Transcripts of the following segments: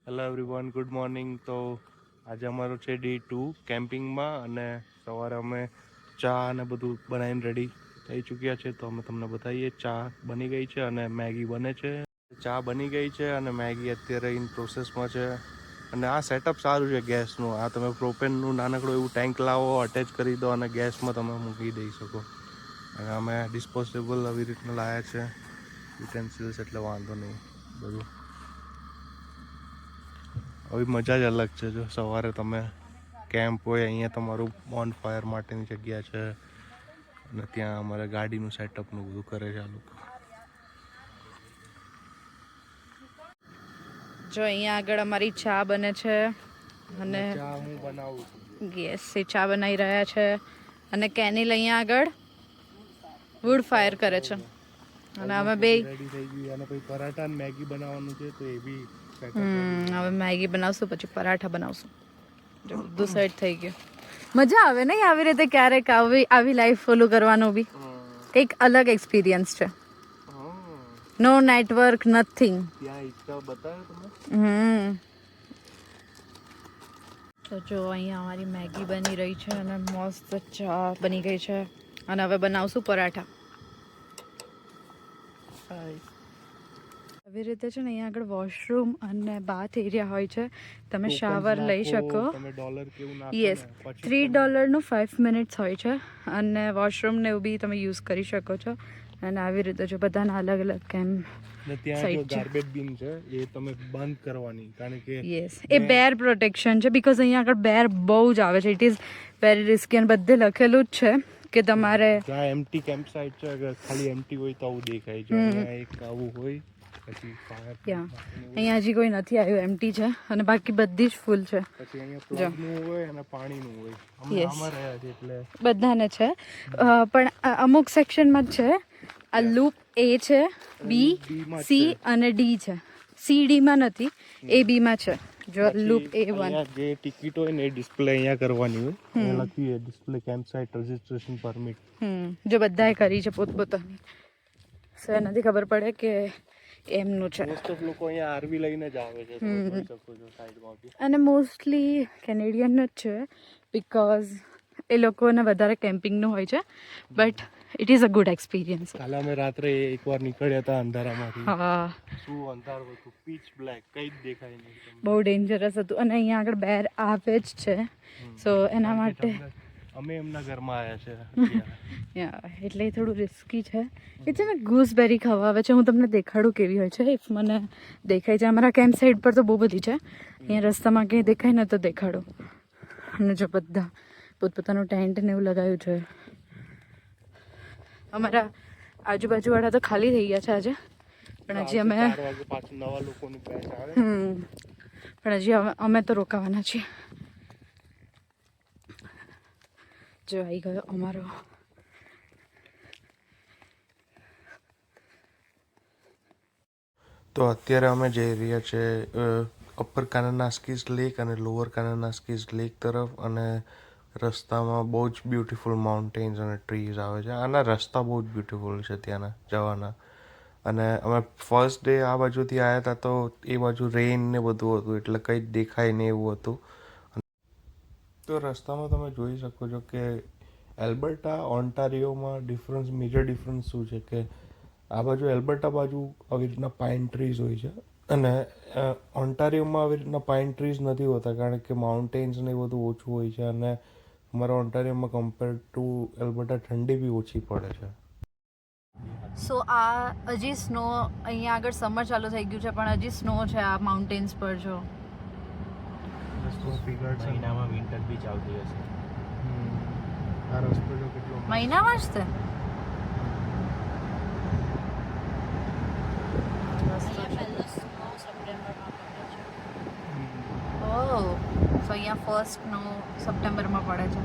Hello everyone, good morning. તો આજે અમારો છે ડે 2 કેમ્પિંગમાં, અને સવારે અમે ચા અને બધું બનાવીને રેડી થઈ ચૂક્યા છે. તો અમે તમને બતાવીએ. ચા બની ગઈ છે અને મેગી બને છે. ચા બની ગઈ છે અને મેગી અત્યારે ઇન પ્રોસેસમાં છે. અને આ સેટઅપ સારું છે ગેસનું. આ તમે પ્રોપેનનું નાનકડું એવું ટેન્ક લાવો, અટેચ કરી દો અને ગેસમાં તમે મૂકી દઈ શકો. અને અમે ડિસ્પોઝેબલ આવી રીતના લાવ્યા છે યુટેન્સિલ્સ, એટલે વાંધો નહીં બધું. હવે મજા જ અલગ છે. જો સવારે તમે કેમ્પ હોય, અહીંયા તમારું બોન ફાયર માટેની જગ્યા છે, અને ત્યાં અમારે ગાડીનું સેટઅપનું બધું કરે છે આ લોકો. જો અહીંયા આગળ અમારી ચા બને છે અને ચા હું બનાવું છું. ગેસ એ ચા બનાવી રહ્યા છે, અને કેનિલ અહીંયા આગળ વુડ ફાયર કરે છે. અને અમે બે રેડી થઈ ગઈ. અને પછી પરાઠા અને મેગી બનાવવાનું છે, તો એ બી હવે મેગી બનાવશું, પછી પરાઠા બનાવશું. જો બધું સેટ થઈ ગયું. મજા આવે નહીં આવી રીતે ક્યારેક આવી લાઈફ ફોલો કરવાનું બી એક અલગ એક્સપિરિયન્સ છે. નો નેટવર્ક, નથિંગ. ત્યાં ઈચ્છા બતાવ્યો તમે. તો જો અહીંયા અમારી મેગી બની રહી છે અને મસ્ત ચા બની ગઈ છે, અને હવે બનાવશું પરાઠા. આવી રીતે છે ને અહીંયા આગળ વોશરૂમ અને બાથ એરિયા હોય છે. તમે શાવર લઈ શકો. યસ, $3 નું 5 મિનિટ્સ હોય છે, અને વોશરૂમ ને એવું બી તમે યુઝ કરી શકો છો. અને આવી રીતે જો બધાના અલગ અલગ કેમ ત્યાં જો ગાર્બેજ બિન છે, એ તમે બંધ કરવાની, કારણ કે યસ એ બેર પ્રોટેક્શન છે. બીકોઝ અહીંયા આગળ બેર બહુ જ આવે છે. ઇટ ઇઝ વેરી રિસ્કી, અને બધે લખેલું જ છે કે તમારે જ્યાં એમ્પ્ટી કેમ્પ સાઇટ છે, અગર ખાલી એમ્પ્ટી હોય તો આવું દેખાય છે. અહીંયા એક આવું હોય, પછી ફાયર અહીંયા હજી કોઈ નથી આવ્યું, એમ્પ્ટી છે, અને બાકી બધી જ ફૂલ છે. પછી અહીંયા પ્લગનું હોય અને પાણીનું હોય. અમે આમાં રહ્યા છે એટલે બધાને છે, પણ અમુક સેક્શનમાં જ છે. આ લૂપ એ છે, બી, સી અને ડી છે. સી ડી માં નથી, એ બી માં છે. જો લૂપ A1 જે ટિકિટ હોય ને એ ડિસ્પ્લે અહીંયા કરવાની હોય. લખ્યું છે display camp site registration permit. જો બધાએ કરી છે પોતપોતાની. સર નથી ખબર પડે કે એમનું છે. મોસ્ટ ઓફ લોકો અહીંયા આરવી લઈને જ આવે છે, તમે જોઈ શકો છો સાઈડમાં બી. અને મોસ્ટલી કેનેડિયન જ છે, બીકોઝ એ લોકોને વધારે કેમ્પિંગનું હોય છે. But it is a good experience. કાલે અમે રાત્રે એકવાર નીકળ્યા હતા અંધારામાંથી. હા, શું અંધારું હતું, પીચ બ્લેક, કંઈ જ દેખાય નહીં. બહુ ડેન્જરસ હતું. અને અહીંયા આગળ બેર આવે જ છે, સો એના માટે અમે એમના ઘરમાં આવ્યા છે. એટલે થોડું રિસ્કી છે. એ છે ને ગૂસબેરી ખાવા આવે છે. હું તમને દેખાડું કેવી હોય છે, ઇફ મને દેખાય છે. અમારા કેમ્પ સાઇડ પર તો બહુ બધી છે. અહીંયા રસ્તામાં ક્યાંય દેખાય ને તો દેખાડું. અને જો બધા પોતપોતાનું ટેન્ટ ને એવું લગાવ્યું છે. અમારા આજુબાજુવાળા તો ખાલી થઈ ગયા છે આજે, પણ હજી અમે પાછું નવા લોકોની બેચ આવે. પણ હજી અમે તો રોકાવાના છીએ. જો આવી ગયો અમારો તો અત્યારે અમે જઈ રહ્યા છે અપર કાનાનાસ્કીસ લેક અને લોઅર કાનાનાસ્કીસ લેક તરફ. અને રસ્તામાં બહુ જ બ્યુટીફુલ માઉન્ટેન્સ અને ટ્રીઝ આવે છે. આના રસ્તા બહુ જ બ્યુટીફુલ છે ત્યાંના જવાના. અને અમે ફર્સ્ટ ડે આ બાજુથી આવ્યા હતા, તો એ બાજુ રેઇન ને બધું હતું, એટલે કંઈ જ દેખાય નહીં એવું હતું. તો રસ્તામાં તમે જોઈ શકો છો કે એલ્બર્ટા ઓન્ટારિયોમાં મેજર ડિફરન્સ શું છે કે આ બાજુ એલ્બર્ટા બાજુ આવી રીતના પાઇન ટ્રીઝ હોય છે, અને ઓન્ટારિયોમાં આવી રીતના પાઇન ટ્રીઝ નથી હોતા, કારણ કે માઉન્ટેન્સ ને એ બધું ઓછું હોય છે. અને અમારા ઓન્ટારિયોમાં કમ્પેર ટુ એલ્બર્ટા ઠંડી બી ઓછી પડે છે. સો આ હજી સ્નો, અહીંયા આગળ સમર ચાલુ થઈ ગયું છે, પણ હજી સ્નો છે આ માઉન્ટેન્સ પર. જો મહિનામાં વિન્ટર બી ચાલતી હશે. આ રસ્તો જો કેટલો મહિનામાં જ તે ઓહ, સો અહીંયા ફર્સ્ટ સ્નો સપ્ટેમ્બરમાં પડે છે.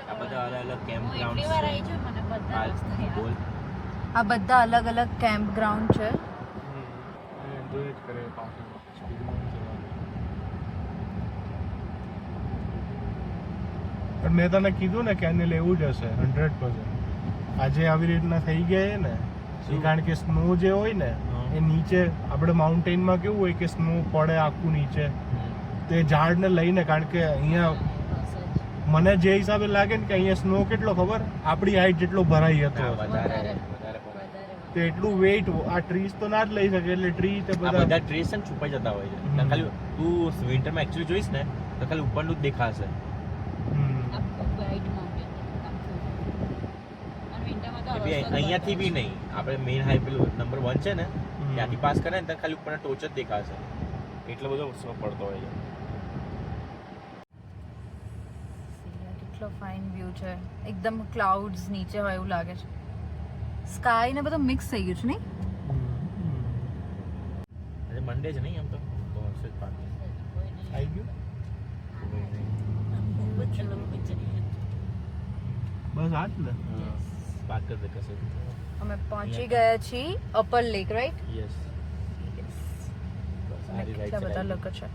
આ બધા અલગ અલગ કેમ્પ ગ્રાઉન્ડ આ બધા અલગ અલગ કેમ્પ ગ્રાઉન્ડ છે. પણ મેં તને કીધું ને કેનેલ એવું જ હશે 100%. આજે આવી રીતના થઈ ગયા ને, કારણ કે સ્નો જે હોય ને એ નીચે આપણે માઉન્ટેનમાં કેવું હોય કે સ્નો પડે આખું નીચે, તે ઝાડને લઈને, કારણ કે અહીંયા મને જે હિસાબે લાગે ને કે અહીંયા સ્નો કેટલો ખબર, આપણી હાઈટ જેટલો ભરાઈ હતો, વધારે તો એટલું વેઇટ આ ટ્રીઝ તો ના જ લઈ શકે, એટલે ટ્રી તે આ બધા ટ્રીસ છે ને છુપાઈ જતા હોય છે. તો ખાલી તું વિન્ટરમાં એકચ્યુઅલી જોઈશ ને તો ખાલી ઉપરનું જ દેખાશે. અહીંયાથી બી નહીં, આપણે મેઇન હાઈવે નંબર 1 છે ને ત્યાંથી પાસ કરે ને ત્યાં ખાલી ઉપરના ટોચ જ દેખાશે, એટલો બધો સ્નો પડતો હોય છે. કેટલો ફાઇન વ્યૂ છે, એકદમ ક્લાઉડ્સ નીચે હોય એવું લાગે છે, સ્કાય ને બધું મિક્સ થઈ ગયું છે નહીં. આજે મંડે જ નહીં, આમ તો હશે જ પાણી. આવી ગયું બસ આ જ ને. પાક જ કશે. અમે પહોંચી ગયા છીએ અપર લેક, રાઈટ? યસ. કેટલા બધા લોકો છે.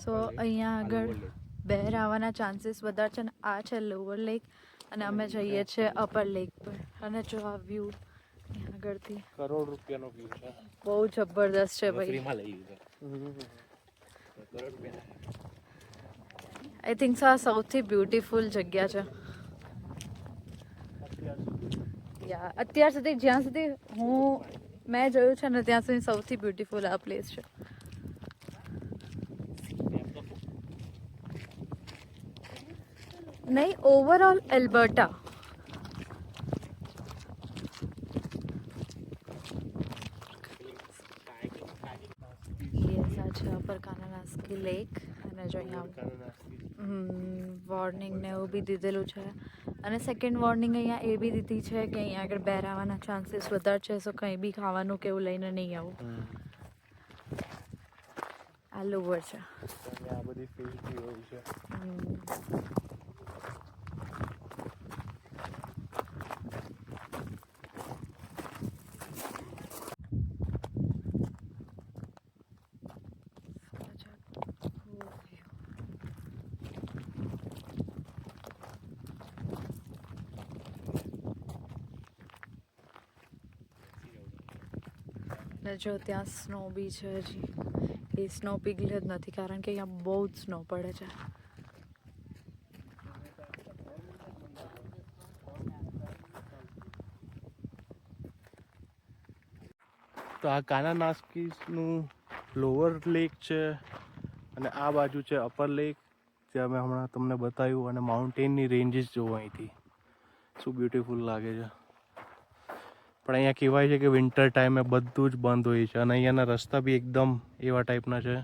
સો અહીંયા આગળ બહાર આવવાના ચાન્સીસ વધારે છે ને આ છે લોઅર લેક અને અમે જઈએ છીએ અપર લેક પર. અને જો આ વ્યૂ અહીંયા આગળથી કરોડ રૂપિયાનો વ્યૂ છે, બહુ જબરદસ્ત છે ભાઈ. ફ્રીમાં લઈ લીધો. આઈ થિંક આ સૌથી બ્યુટીફુલ જગ્યા છે. યા અત્યાર સુધી જ્યાં સુધી મેં જોયું છે ને ત્યાં સુધી સૌથી બ્યુટીફુલ આ પ્લેસ છે. નહીં, ઓવરઓલ એલ્બર્ટા. યસ, આ છે અપર કાનાનાસ્કી લેક. અને જો અહીંયા વોર્નિંગ ને એવું બી દીધેલું છે. અને સેકન્ડ વોર્નિંગ અહીંયા એ બી દીધી છે કે અહીંયા આગળ બહાર આવવાના ચાન્સીસ વધારે છે, સો કંઈ બી ખાવાનું કે એવું લઈને નહીં આવું. આ લોવર છે. આ બધી ફિશ બી હોય છે. ને જો ત્યાં સ્નો બી છે, હજી એ સ્નો પીગલે જ નથી કારણ કે અહીંયા બહુ જ સ્નો પડે છે. તો આ કાનાનાસ્કીનું લોઅર લેક છે અને આ બાજુ છે અપર લેક, જે અમે હમણાં તમને બતાવ્યું. અને માઉન્ટેનની રેન્જીસ જોવો અહીંથી, શું બ્યુટીફુલ લાગે છે. પણ અહીંયા કહેવાય છે કે વિન્ટર ટાઈમે બધું જ બંધ હોય છે અને અહીંયાના રસ્તા બી એકદમ એવા ટાઈપના છે.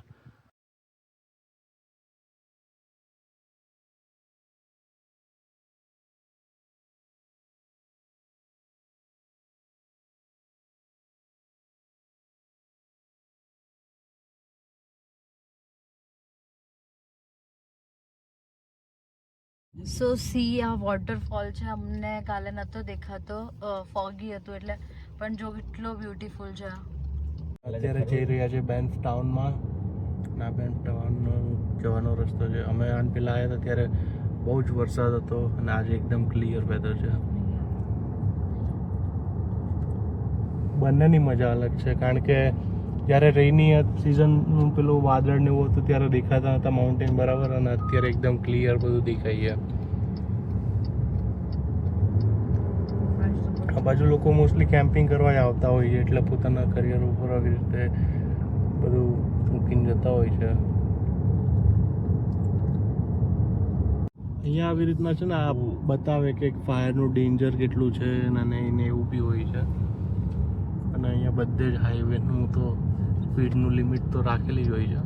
સો સી આ વોટરફોલ છે, અમને કાલે નહોતો દેખાતો, ફોગી હતું એટલે, પણ જો કેટલો બ્યુટીફુલ છે. અત્યારે જઈ રહ્યા છે બેન્ફ ટાઉનમાં. ના બેન્ફ ટાઉનનો જવાનો રસ્તો છે. અમે આન પહેલાં આવ્યા હતા ત્યારે બહુ જ વરસાદ હતો અને આજે એકદમ ક્લિયર વેધર છે. બંનેની મજા અલગ છે, કારણ કે જ્યારે રેની સિઝનનું પેલું વાદળ ને એવું હતું ત્યારે દેખાતા હતા માઉન્ટેન બરાબર, અને અત્યારે એકદમ ક્લિયર બધું દેખાય છે. આ બાજુ લોકો મોસ્ટલી કેમ્પિંગ કરવા જ આવતા હોય છે, એટલે પોતાના કરિયર ઉપર આવી રીતે બધું મૂકીને જતા હોય છે. અહીંયા આવી રીતના છે ને આ બતાવે કે ફાયરનું ડેન્જર કેટલું છે અને એને એવું બી હોય છે. અને અહીંયા બધે જ હાઈવેનું તો સ્પીડનું લિમિટ તો રાખેલી જ હોય છે.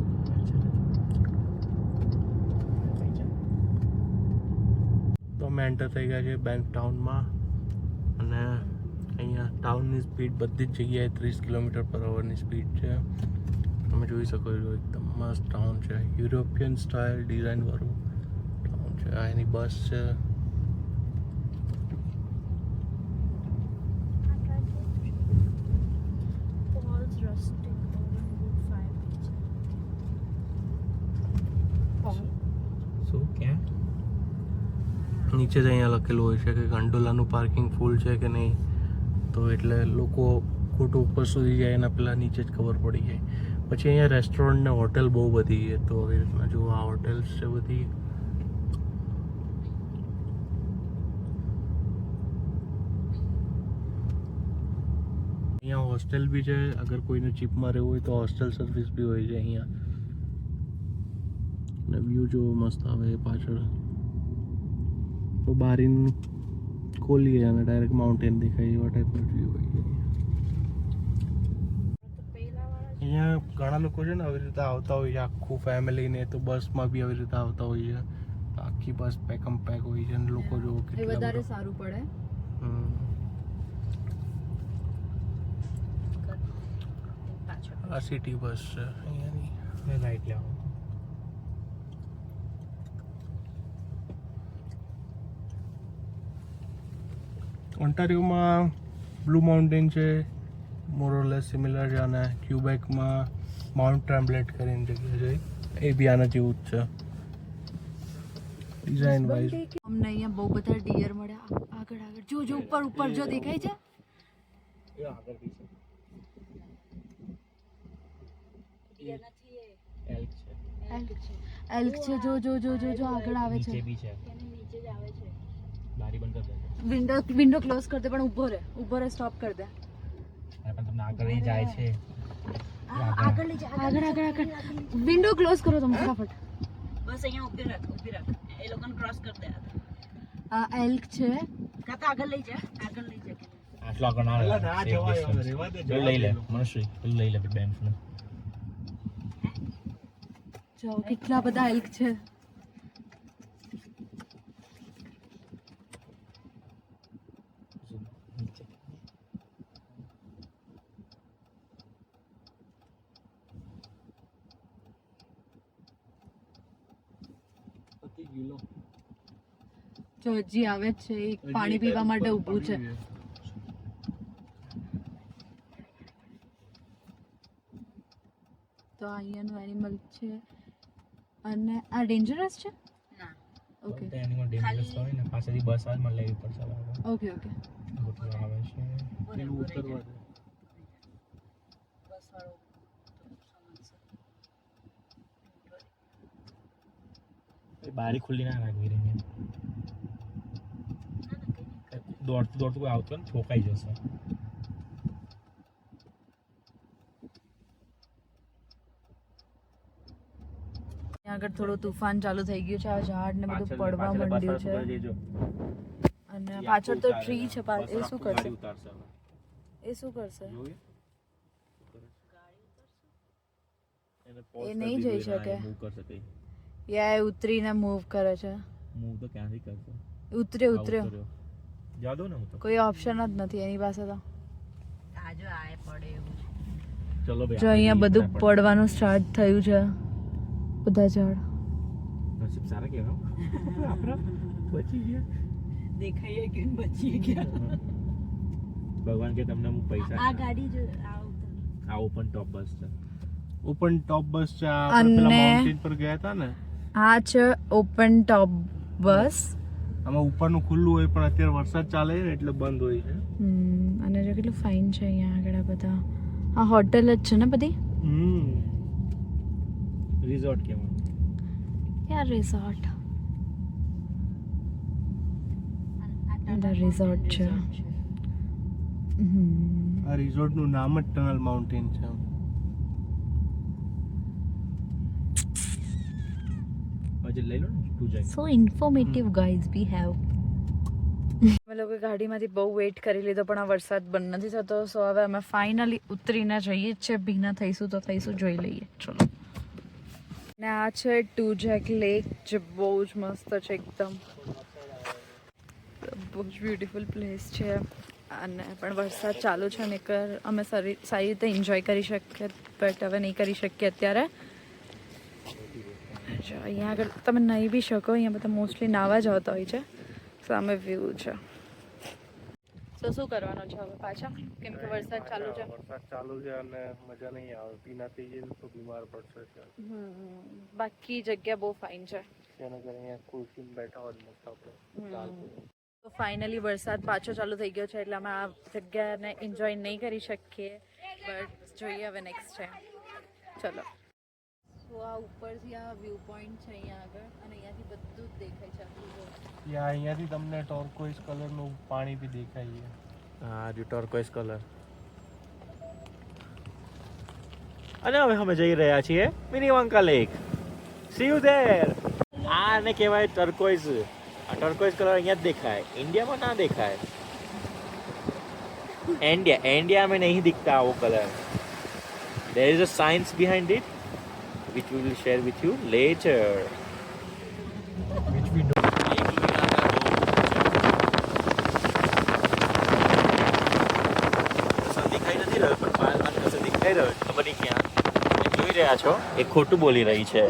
તો અમે એન્ટર થઈ ગયા છે બેન્ફ ટાઉનમાં અને અહીંયા ટાઉનની સ્પીડ બધી જ જગ્યાએ 30 km/hની સ્પીડ છે. તમે જોઈ શકો છો એકદમ મસ્ત ટાઉન છે, યુરોપિયન સ્ટાઇલ ડિઝાઇન વાળું ટાઉન છે. આ એની બસ છે. નીચે જ અહીંયા લખેલું હોય છે કે ગંડોલાનું પાર્કિંગ ફૂલ છે કે નહીં, તો એટલે લોકો ખોટું ઉપર સુધી જાય એના પહેલાં નીચે જ ખબર પડી જાય. પછી અહીંયા રેસ્ટોરન્ટ ને હોટેલ બહુ બધી છે, તો આવી રીતના જો આ હોટેલ્સ છે બધી. અહીંયા હોસ્ટેલ બી છે, અગર કોઈને ચીપમાં રહેવું હોય તો હોસ્ટેલ સર્વિસ બી હોય છે અહીંયા. અને વ્યૂ જો મસ્ત આવે પાછળ, તો બારીન ખોલીએ અને ડાયરેક્ટ માઉન્ટેન દેખાય એવા ટાઈપનો વ્યૂ હોય છે. અહીંયા ઘણા લોકો છે ને આવી રીતે આવતા હોય છે, આખું ફેમિલીને, તો બસમાં બી આવી રીતે આવતા હોય છે. આખી બસ પેકમ પેક હોય છે અને લોકો જો કેટલા વધારે સારું પડે. આ સિટી બસ છે અહીંયાની, રાઈટ લેવા. ઓન્ટારિયોમાં બ્લુ માઉન્ટેન છે, મોરલેસ સિમિલર છે, અને ક્યુબેકમાં માઉન્ટ ટ્રેમ્બલેટ કરીને જગ્યા છે, એ બી આના જેવું જ છે ડિઝાઇન વાઇઝ. અમને અહીંયા બહુ બધા ડિયર મળ્યા. આગળ આગળ જો જો ઉપર ઉપર જો દેખાય છે. એલ્ક છે જો જો જો જો જો આગળ આવે છે. બારી બંધ કરી દે. વિન્ડો ક્લોઝ કર દે, પણ ઊભો રહે સ્ટોપ કર દે. પણ તમને આગળ લઈ જાય છે. આગળ લઈ જા, આગળ આગળ આગળ. વિન્ડો ક્લોઝ કરો તમે ફટાફટ. બસ અહીંયા ઊભી રાખ એ લોકોને ક્રોસ કરી દે. આ એલ્ક છે. કાકા આગળ લઈ જા આટલો આગળ ના લઈ લે મનશ્રી, પેલું લઈ લે બેન્ફ ને. જો કેટલા બધા એલ્ક છે. જો હજી આવે જ છે, એક પાણી પીવા માટે ઊભું છે. તો અહીંયાનું એનિમલ છે. અને આ ડેન્જરસ છે? ના. ઓકે તો એનિમલ ડેન્જરસ હોય ને પાછળથી બસ આવે મને લેવી પડશે. Okay okay. ગોઠવા આવે છે એનું ઉતરવા દે. બસ વાળો બારી ખુલ્લી ના રાખવી રહી. દોડતું દોડતું કોઈ આવતું ને ઠોકાઈ જશે. આગળ થોડું તુફાન ચાલુ થઈ ગયું છે. આ ઝાડ ને બધું પડવા માંડ્યું છે. અને પાછળ તો ટ્રી છે. એ શું કરશે? એ શું કરશે? એ નહીં જઈ શકે. યા એ ઉતરીને મૂવ કરે છે. મૂવ તો ક્યાંથી કરશે? ઉતર્યો. જા દો ને હું તો. કોઈ ઓપ્શન જ નથી એની પાસે તો. આજો આય પડે એવું છે. ચલો ભાઈ. જો અહીંયા બધું પડવાનું સ્ટાર્ટ થયું છે. બધા ઝાડ નસીબ સારા કહેવાય. આપણા બચી ગયા. દેખાઈએ કે બચીએ ગયા. ભગવાન કે તમને હું પૈસા આ ગાડી જો આ ઓપન ટોપ બસ છે. ઓપન ટોપ બસ છે. આપણે પેલા માઉન્ટેન પર ગયા હતા ને, આ છે ઓપન ટોપ બસ. આમાં ઉપરનું ખુલ્લું હોય, પણ અત્યારે વરસાદ ચાલે છે ને એટલે બંધ હોય છે. અને જો કેટલું ફાઇન છે અહીંયા આગળ આ બધા. આ હોટેલ જ છે ને બધી? રિઝોર્ટ કેવું? યાર રિઝોર્ટ. રિઝોર્ટ છે. આ રિઝોર્ટનું નામ જ ટનલ માઉન્ટેન છે. બજેટ લઈ લો ને તું જાય. સો ઇન્ફોર્મેટિવ ગાઈઝ વી હેવ. અમે લોકો ગાડીમાંથી બહુ વેઇટ કરી લીધો, પણ આ વરસાદ બંધ નથી થતો. સો હવે અમે ફાઇનલી ઉતરીને જઈએ જ છે. ભીના થઈશું તો થઈશું, જોઈ લઈએ. ચલો. ને આ છે ટુ જેક લેક, જે બહુ જ મસ્ત છે એકદમ. બહુ જ બ્યુટીફુલ પ્લેસ છે. અને પણ વરસાદ ચાલુ છે ને અમે સારી રીતે એન્જોય કરી શકીએ, બટ હવે નહીં કરી શકીએ અત્યારે. અહીંયા આગળ તમે નાહી બી શકો. અહીંયા બધા મોસ્ટલી નાહવા જ આવતા હોય છે. સામે વ્યૂ છે. તો શું કરવાનું છે હવે પાછા, કેમ કે વરસાદ ચાલુ છે. વરસાદ ચાલુ છે અને મજા નહીં આવે, પીનાથી જઈને તો બીમાર પડશે. બાકી જગ્યા બહુ ફાઇન છે. તેના કારણે અહીંયા ખુરશીમાં બેઠા હોય મસ્ત આપણે. તો ફાઇનલી વરસાદ પાછો ચાલુ થઈ ગયો છે એટલે અમે આ જગ્યાને એન્જોય નહીં કરી શકીએ, બટ જોઈએ હવે નેક્સ્ટ ટાઈમ. ચલો. તો આ ઉપરથી આ વ્યૂ પોઈન્ટ છે અહીંયા આગળ, અને અહીંયાથી બધું જ દેખાય છે આખું. અહીંયાથી તમને ટોર્કોઇઝ કલરનું પાણી બી દેખાય છે. હા જો ટર્કોઇઝ કલર. અને હવે અમે જઈ રહ્યા છીએ mini Wanaka lake. See you there. આને કહેવાય ટર્કોઇઝ. આ ટર્કોઇઝ કલર અહીંયા જ દેખાય, ઇન્ડિયામાં ના દેખાય. इंडिया में नहीं दिखता वो colour. There is a science behind it, which we will share with you later. Which we don't. દેખાઈ નથી રહ્યો પણ બાર બાર કશે દેખાઈ રહ્યો ખબર નહીં ક્યાં. જોઈ રહ્યા છો એ ખોટું બોલી રહી છે.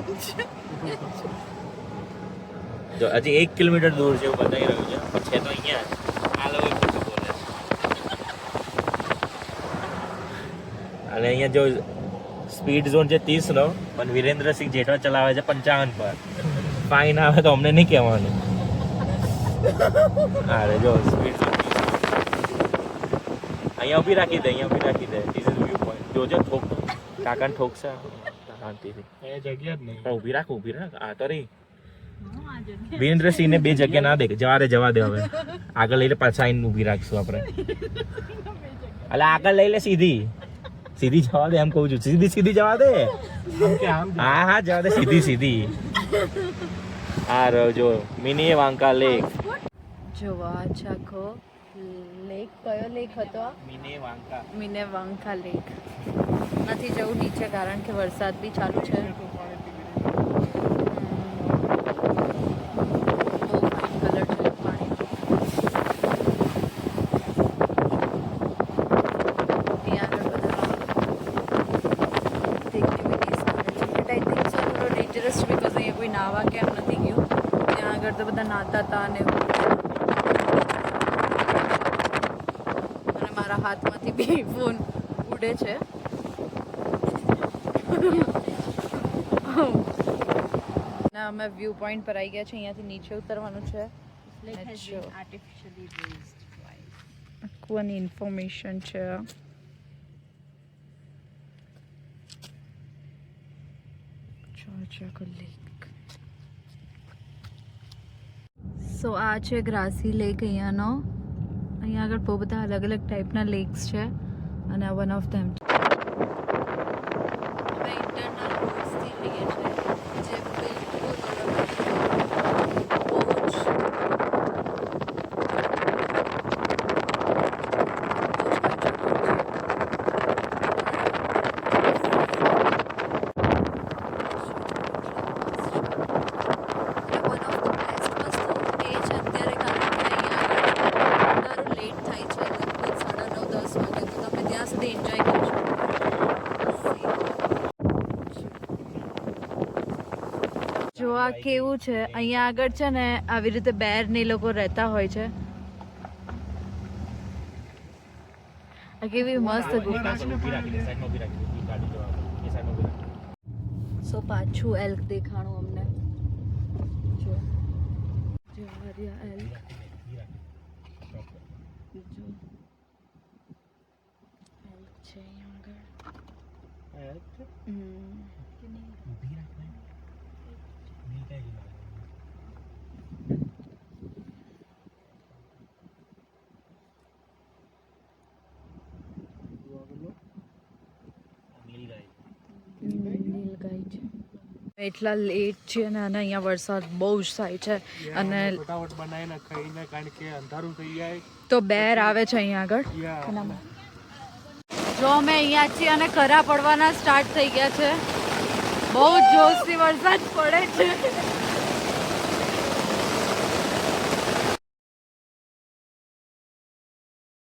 જો હજી 1 કિલોમીટર દૂર જેવું બતાવી રહ્યું છે પણ છે તો અહીંયા આ લોકો ખોટું બોલે છે. અને અહીંયા જો સ્પીડ ઝોન છે 30 નો, પણ વિરેન્દ્રસિંહ જેઠવા ચલાવે છે 55 પર. ફાઇન આવે તો અમને નહીં કહેવાનું. અરે જો સ્પીડ ઝોન અહીંયા ઊભી રાખી દે, અહીંયા ઊભી રાખી દે. This is view point. જોજો ઠોક કાકાને ઠોકશે શાંતિથી. એ જગ્યા જ નહીં. ઊભી રાખ આ તો રહી. વિરેન્દ્રસિંહને 2 જગ્યા ના દે, જવા દે હવે. આગળ લઈ લે, પાછા આઈને ઊભી રાખશું આપણે. અલે આગળ લઈ લે, સીધી જવા દે એમ કહું છું. સીધી જવા દે. હા જવા દે, સીધી. આ રહ્યો જો મિની વાંકા લેક. જો આ ચાખો લેક. કયો લેક હતો? મિને વાંકા લેક. નથી જવું નીચે કારણ કે વરસાદ બી ચાલુ છે. નાવા કેમ નથી ગયું, ત્યાં આગળ તો બધા નાતા હતા અને મારા હાથમાંથી બી ફોન ઉડે છે. અમે વ્યૂ પોઈન્ટ પર આવી ગયા છે, અહીંયાથી નીચે ઉતરવાનું છે. આખું ઇન્ફોર્મેશન છે. સો આ છે ગ્રાસી લેક અહીંયાનો. અહીંયા આગળ બહુ બધા અલગ અલગ ટાઈપના લેક્સ છે અને આ વન ઓફ ધેમ. અમે ઇન્ટરનલ રોડ્સથી જઈએ છીએ જે બિલકુલ જો આ કેવું છે અહીંયા આગળ છે ને, આવી રીતે બેર ને લોકો રહેતા હોય છે. આ કેવી મસ્ત ગુફા છે. સો પાછું એલ્ક દેખાણું અમને. જો એલ્ક. છે અહીંયા એટલા લેટ છે અને અહીંયા વરસાદ બહુ જ થાય છે અને ફટાફટ બનાવીને ખાઈને, કારણ કે અંધારું થઈ જાય તો બેર આવે છે અહીંયા આગળ. જો અમે અહીંયા છીએ અને ખરા પડવાના સ્ટાર્ટ થઈ ગયા છે. બહુ જોશથી વરસાદ પડે છે.